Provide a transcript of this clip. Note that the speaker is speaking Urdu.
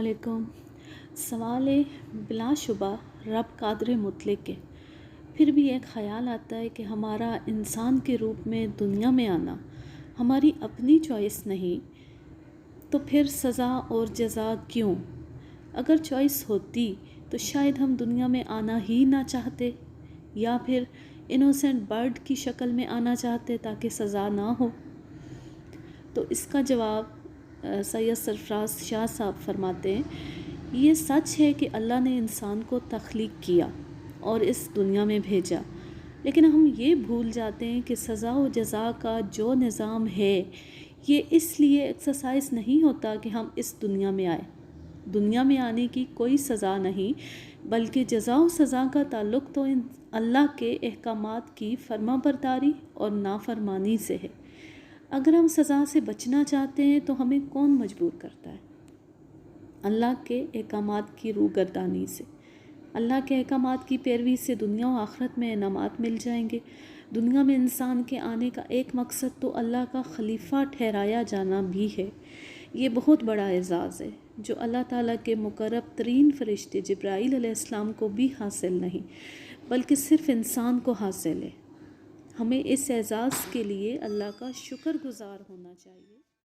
علیکم۔ سوال ہے بلا شبہ رب قادر مطلق کے، پھر بھی ایک خیال آتا ہے کہ ہمارا انسان کے روپ میں دنیا میں آنا ہماری اپنی چوائس نہیں، تو پھر سزا اور جزا کیوں؟ اگر چوائس ہوتی تو شاید ہم دنیا میں آنا ہی نہ چاہتے، یا پھر انوسینٹ برڈ کی شکل میں آنا چاہتے تاکہ سزا نہ ہو۔ تو اس کا جواب سید سرفراز شاہ صاحب فرماتے ہیں، یہ سچ ہے کہ اللہ نے انسان کو تخلیق کیا اور اس دنیا میں بھیجا، لیکن ہم یہ بھول جاتے ہیں کہ سزا و جزا کا جو نظام ہے یہ اس لیے ایکسرسائز نہیں ہوتا کہ ہم اس دنیا میں آئے۔ دنیا میں آنے کی کوئی سزا نہیں، بلکہ جزا و سزا کا تعلق تو اللہ کے احکامات کی فرما برداری اور نافرمانی سے ہے۔ اگر ہم سزا سے بچنا چاہتے ہیں تو ہمیں کون مجبور کرتا ہے؟ اللہ کے احکامات کی روگردانی سے۔ اللہ کے احکامات کی پیروی سے دنیا و آخرت میں انعامات مل جائیں گے۔ دنیا میں انسان کے آنے کا ایک مقصد تو اللہ کا خلیفہ ٹھہرایا جانا بھی ہے۔ یہ بہت بڑا اعزاز ہے جو اللہ تعالیٰ کے مقرب ترین فرشتے جبرائیل علیہ السلام کو بھی حاصل نہیں، بلکہ صرف انسان کو حاصل ہے۔ ہمیں اس اعزاز کے لیے اللہ کا شکر گزار ہونا چاہیے۔